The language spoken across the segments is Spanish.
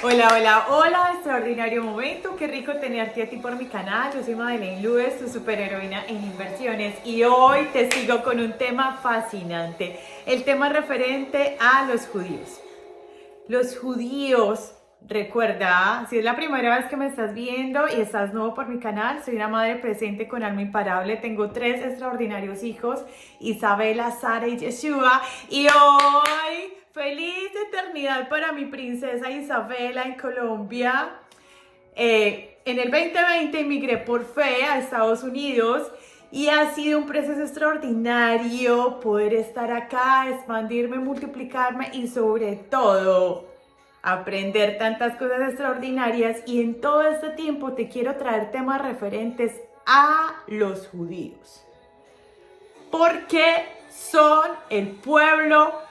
Hola, hola, hola, extraordinario momento, qué rico tenerte a ti por mi canal. Yo soy Madeleine Lúez, tu superheroína en inversiones, y hoy te sigo con un tema fascinante, el tema referente a los judíos. Los judíos, recuerda, si es la primera vez que me estás viendo y estás nuevo por mi canal, soy una madre presente con alma imparable, tengo 3 extraordinarios hijos, Isabela, Sara y Yeshua, y hoy, feliz eternidad para mi princesa Isabela en Colombia. En el 2020 emigré por fe a Estados Unidos y ha sido un proceso extraordinario poder estar acá, expandirme, multiplicarme y sobre todo aprender tantas cosas extraordinarias. Y en todo este tiempo te quiero traer temas referentes a los judíos, porque son el pueblo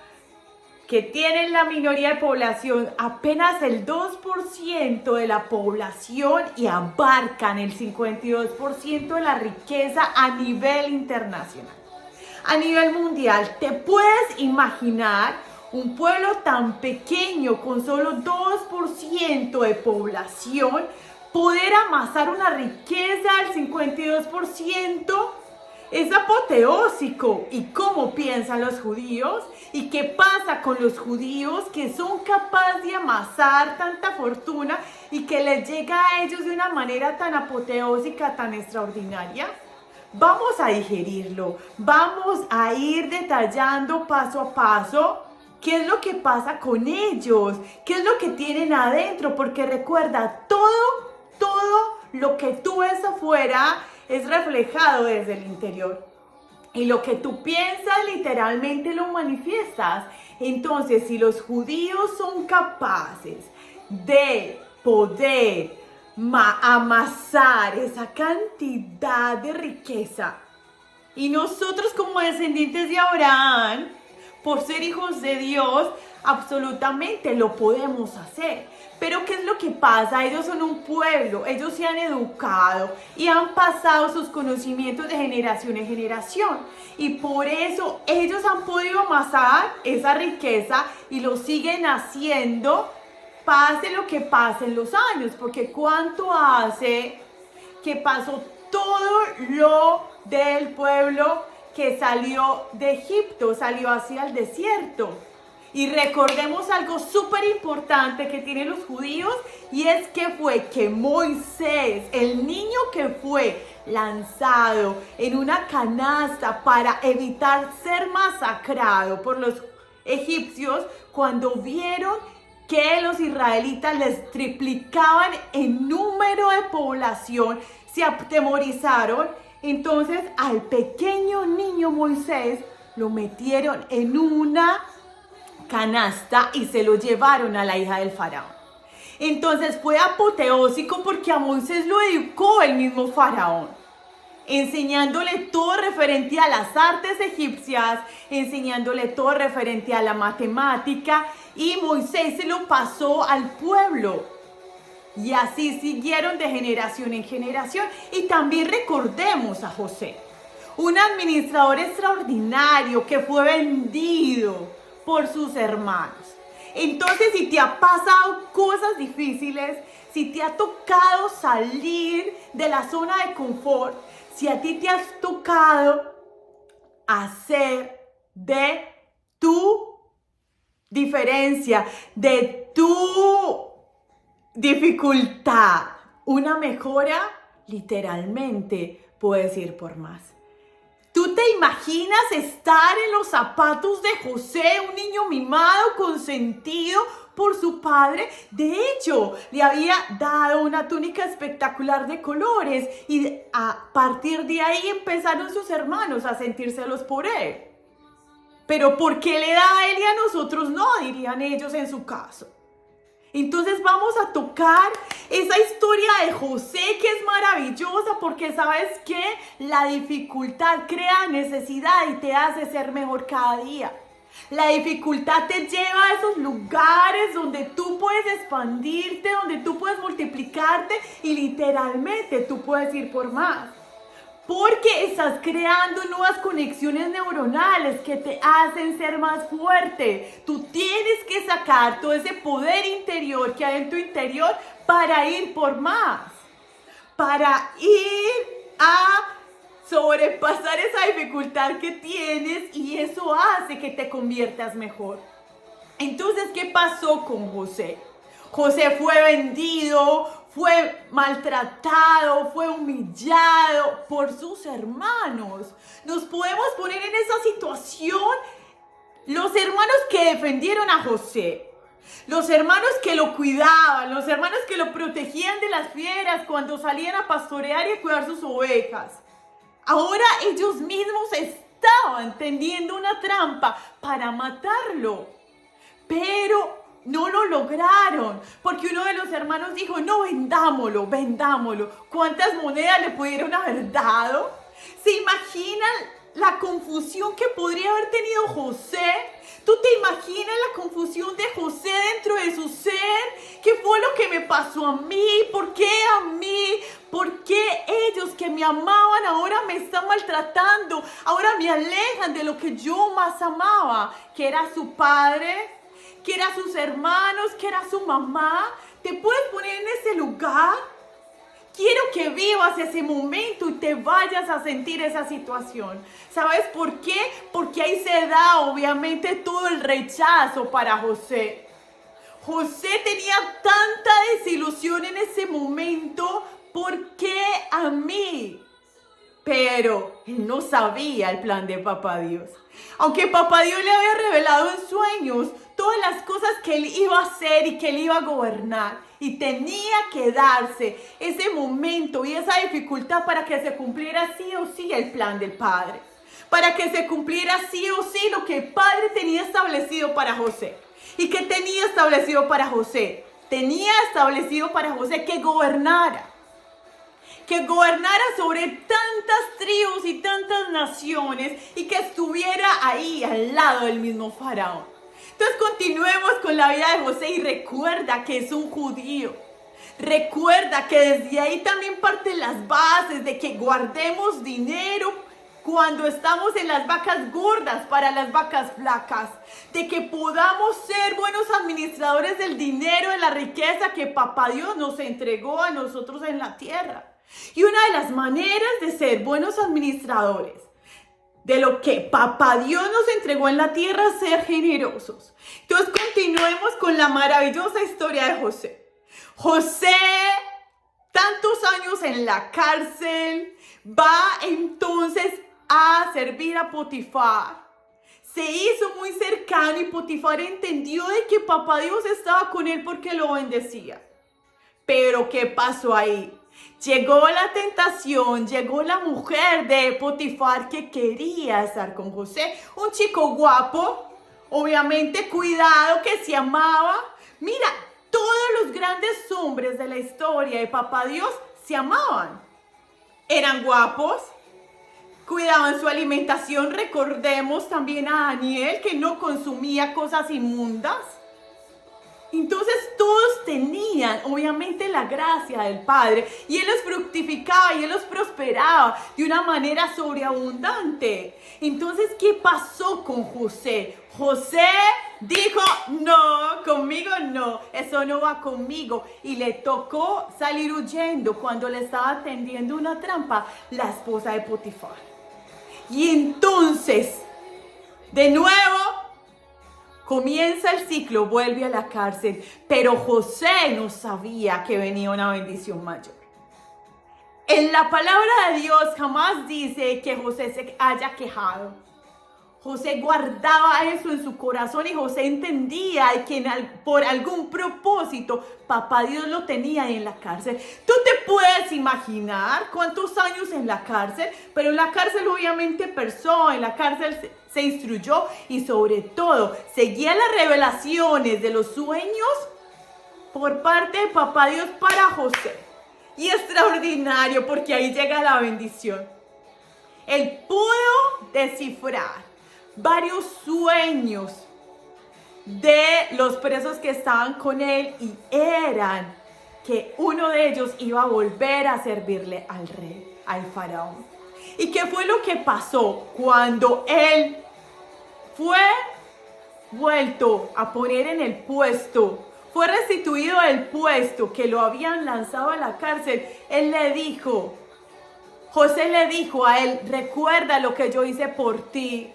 que tienen la minoría de población, apenas el 2% de la población, y abarcan el 52% de la riqueza a nivel internacional, a nivel mundial. ¿Te puedes imaginar un pueblo tan pequeño con solo 2% de población poder amasar una riqueza del 52%? Es apoteósico. ¿Y cómo piensan los judíos? ¿Y qué pasa con los judíos que son capaces de amasar tanta fortuna y que les llega a ellos de una manera tan apoteósica, tan extraordinaria? Vamos a digerirlo, vamos a ir detallando paso a paso qué es lo que pasa con ellos, qué es lo que tienen adentro, porque recuerda, todo lo que tú ves afuera es reflejado desde el interior. Y lo que tú piensas literalmente lo manifiestas. Entonces, si los judíos son capaces de poder amasar esa cantidad de riqueza, y nosotros como descendientes de Abraham, por ser hijos de Dios, absolutamente lo podemos hacer. Pero ¿qué es lo que pasa? Ellos son un pueblo, ellos se han educado y han pasado sus conocimientos de generación en generación. Y por eso ellos han podido amasar esa riqueza y lo siguen haciendo, pase lo que pase en los años. Porque ¿cuánto hace que pasó todo lo del pueblo que salió de Egipto, salió hacia el desierto? Y recordemos algo súper importante que tienen los judíos, y es que fue que Moisés, el niño que fue lanzado en una canasta para evitar ser masacrado por los egipcios, cuando vieron que los israelitas les triplicaban en número de población, se atemorizaron. Entonces al pequeño niño Moisés lo metieron en una canasta y se lo llevaron a la hija del faraón. Entonces fue apoteósico porque a Moisés lo educó el mismo faraón, enseñándole todo referente a las artes egipcias, enseñándole todo referente a la matemática, y Moisés se lo pasó al pueblo. Y así siguieron de generación en generación. Y también recordemos a José, un administrador extraordinario que fue vendido por sus hermanos. Entonces, si te ha pasado cosas difíciles, si te ha tocado salir de la zona de confort, si a ti te has tocado hacer de tu diferencia, de tu dificultad una mejora, literalmente puedes ir por más. ¿Tú te imaginas estar en los zapatos de José, un niño mimado, consentido por su padre? De hecho, le había dado una túnica espectacular de colores, y a partir de ahí empezaron sus hermanos a sentir celos por él. Pero ¿por qué le da a él y a nosotros no?, dirían ellos en su caso. Entonces vamos a tocar esa historia de José, que es maravillosa, porque sabes que la dificultad crea necesidad y te hace ser mejor cada día. La dificultad te lleva a esos lugares donde tú puedes expandirte, donde tú puedes multiplicarte y literalmente tú puedes ir por más. porque estás creando nuevas conexiones neuronales que te hacen ser más fuerte. Tú tienes que sacar todo ese poder interior que hay en tu interior para ir por más, para ir a sobrepasar esa dificultad que tienes, y eso hace que te conviertas mejor. Entonces, ¿qué pasó con José? José fue vendido, fue maltratado, fue humillado por sus hermanos. Nos podemos poner en esa situación. Los hermanos que defendieron a José, los hermanos que lo cuidaban, los hermanos que lo protegían de las fieras cuando salían a pastorear y a cuidar sus ovejas. Ahora ellos mismos estaban tendiendo una trampa para matarlo, pero no lo lograron, porque uno de los hermanos dijo: no, vendámoslo, vendámoslo. ¿Cuántas monedas le pudieron haber dado? ¿Se imaginan la confusión que podría haber tenido José? ¿Tú te imaginas la confusión de José dentro de su ser? ¿Qué fue lo que me pasó a mí? ¿Por qué a mí? ¿Por qué ellos que me amaban ahora me están maltratando? Ahora me alejan de lo que yo más amaba, que era su padre, que eran sus hermanos, que era su mamá. ¿Te puedes poner en ese lugar? Quiero que vivas ese momento y te vayas a sentir esa situación. ¿Sabes por qué? Porque ahí se da obviamente todo el rechazo para José. José tenía tanta desilusión en ese momento. ¿Por qué a mí? Pero él no sabía el plan de Papá Dios. Aunque Papá Dios le había revelado en sueños todas las cosas que él iba a hacer y que él iba a gobernar, y tenía que darse ese momento y esa dificultad para que se cumpliera sí o sí el plan del Padre, para que se cumpliera sí o sí lo que el Padre tenía establecido para José. ¿Y qué tenía establecido para José? Tenía establecido para José que gobernara sobre tantas tribus y tantas naciones, y que estuviera ahí al lado del mismo faraón. Entonces continuemos con la vida de José, y recuerda que es un judío. Recuerda que desde ahí también parten las bases de que guardemos dinero cuando estamos en las vacas gordas para las vacas flacas, de que podamos ser buenos administradores del dinero, de la riqueza que Papá Dios nos entregó a nosotros en la tierra. Y una de las maneras de ser buenos administradores de lo que Papá Dios nos entregó en la tierra es ser generosos. Entonces continuemos con la maravillosa historia de José. José, tantos años en la cárcel, va entonces a servir a Potifar. Se hizo muy cercano y Potifar entendió de que Papá Dios estaba con él porque lo bendecía. Pero ¿qué pasó ahí? Llegó la tentación, llegó la mujer de Potifar que quería estar con José. Un chico guapo, obviamente cuidado, que se amaba. Mira, todos los grandes hombres de la historia de Papá Dios se amaban. Eran guapos, cuidaban su alimentación. Recordemos también a Daniel, que no consumía cosas inmundas. Entonces todos tenían obviamente la gracia del Padre, y Él los fructificaba y Él los prosperaba de una manera sobreabundante. Entonces, ¿qué pasó con José? José dijo: no, conmigo no, eso no va conmigo, y le tocó salir huyendo cuando le estaba tendiendo una trampa la esposa de Potifar. Y entonces, de nuevo, comienza el ciclo, vuelve a la cárcel, pero José no sabía que venía una bendición mayor. En la palabra de Dios jamás dice que José se haya quejado. José guardaba eso en su corazón, y José entendía que por algún propósito Papá Dios lo tenía en la cárcel. Tú te puedes imaginar cuántos años en la cárcel, pero en la cárcel obviamente pensó, en la cárcel se instruyó, y sobre todo seguía las revelaciones de los sueños por parte de Papá Dios para José. Y extraordinario, porque ahí llega la bendición. Él pudo descifrar varios sueños de los presos que estaban con él, y eran que uno de ellos iba a volver a servirle al rey, al faraón. ¿Y qué fue lo que pasó cuando él fue vuelto a poner en el puesto? Fue restituido el puesto que lo habían lanzado a la cárcel. José le dijo a él, recuerda lo que yo hice por ti.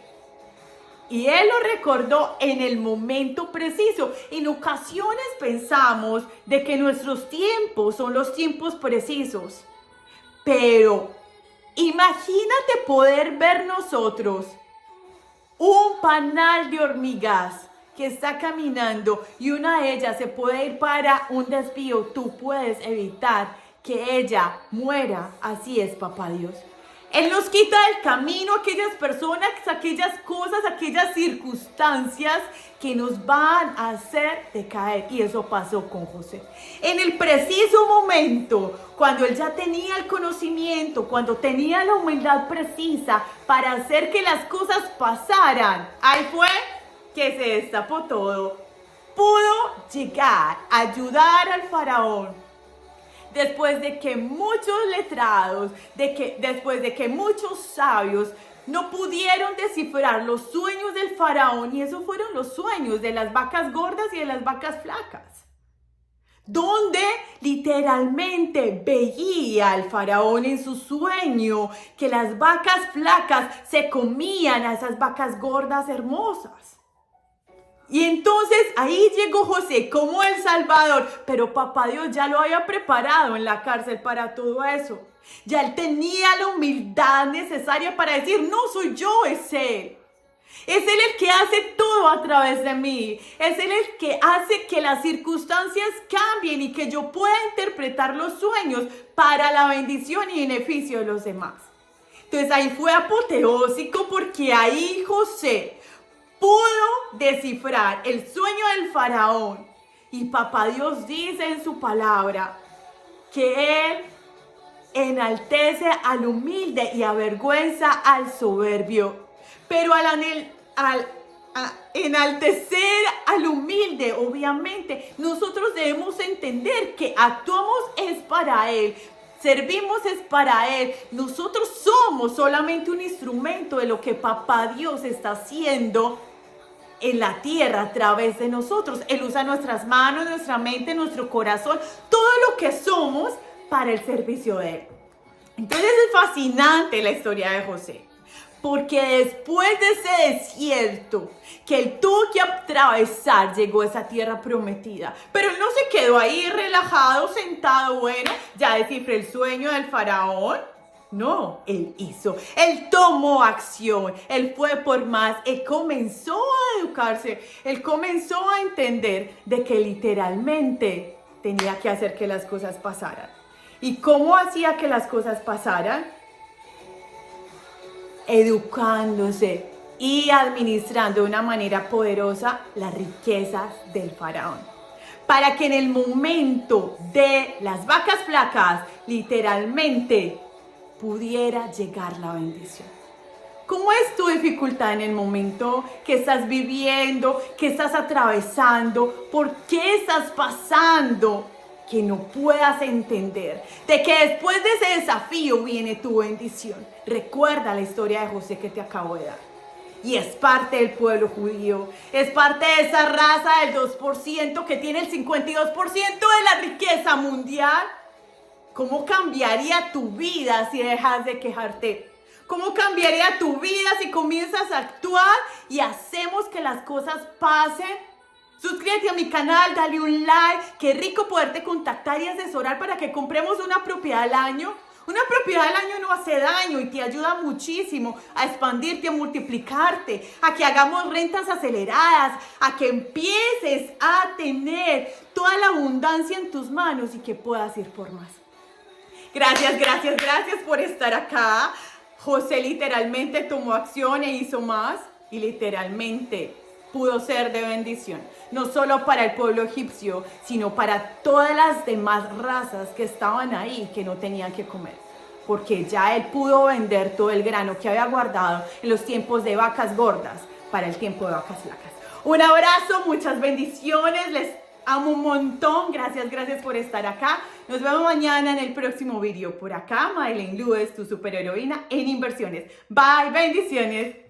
Y él lo recordó en el momento preciso. En ocasiones pensamos de que nuestros tiempos son los tiempos precisos. Pero imagínate poder ver nosotros un panal de hormigas que está caminando y una de ellas se puede ir para un desvío. Tú puedes evitar que ella muera. Así es, papá Dios. Él nos quita del camino aquellas personas, aquellas cosas, aquellas circunstancias que nos van a hacer decaer. Y eso pasó con José. En el preciso momento, cuando él ya tenía el conocimiento, cuando tenía la humildad precisa para hacer que las cosas pasaran, ahí fue que se destapó todo. Pudo llegar a ayudar al faraón. Después de que muchos letrados, después de que muchos sabios no pudieron descifrar los sueños del faraón, y esos fueron los sueños de las vacas gordas y de las vacas flacas, donde literalmente veía al faraón en su sueño que las vacas flacas se comían a esas vacas gordas hermosas. Y entonces ahí llegó José como el Salvador, pero papá Dios ya lo había preparado en la cárcel para todo eso. Ya él tenía la humildad necesaria para decir, no soy yo, es él. Es él el que hace todo a través de mí. Es él el que hace que las circunstancias cambien y que yo pueda interpretar los sueños para la bendición y beneficio de los demás. Entonces ahí fue apoteósico porque ahí José pudo descifrar el sueño del faraón. Y papá Dios dice en su palabra que él enaltece al humilde y avergüenza al soberbio. Pero al enaltecer al humilde, obviamente, nosotros debemos entender que actuamos es para él. Servimos es para él. Nosotros somos solamente un instrumento de lo que papá Dios está haciendo en la tierra a través de nosotros. Él usa nuestras manos, nuestra mente, nuestro corazón, todo lo que somos para el servicio de él. Entonces es fascinante la historia de José, porque después de ese desierto que él tuvo que atravesar, llegó a esa tierra prometida. Pero él no se quedó ahí relajado, sentado, bueno, ya descifré el sueño del faraón. No, él tomó acción, él fue por más, él comenzó a educarse, él comenzó a entender de que literalmente tenía que hacer que las cosas pasaran. ¿Y cómo hacía que las cosas pasaran? Educándose y administrando de una manera poderosa las riquezas del faraón. Para que en el momento de las vacas flacas, literalmente, pudiera llegar la bendición. ¿Cómo es tu dificultad en el momento que estás viviendo, que estás atravesando? ¿Por qué estás pasando que no puedas entender de que después de ese desafío viene tu bendición? Recuerda la historia de José que te acabo de dar. Y es parte del pueblo judío, es parte de esa raza del 2% que tiene el 52% de la riqueza mundial. ¿Cómo cambiaría tu vida si dejas de quejarte? ¿Cómo cambiaría tu vida si comienzas a actuar y hacemos que las cosas pasen? Suscríbete a mi canal, dale un like. Qué rico poderte contactar y asesorar para que compremos una propiedad al año. Una propiedad al año no hace daño y te ayuda muchísimo a expandirte, a multiplicarte, a que hagamos rentas aceleradas, a que empieces a tener toda la abundancia en tus manos y que puedas ir por más. Gracias por estar acá. José literalmente tomó acción e hizo más y literalmente pudo ser de bendición. No solo para el pueblo egipcio, sino para todas las demás razas que estaban ahí que no tenían que comer. Porque ya él pudo vender todo el grano que había guardado en los tiempos de vacas gordas para el tiempo de vacas flacas. Un abrazo, muchas bendiciones. Les amo un montón. Gracias por estar acá. Nos vemos mañana en el próximo video. Por acá, Madeleine Lewis, tu superheroína en inversiones. Bye, bendiciones.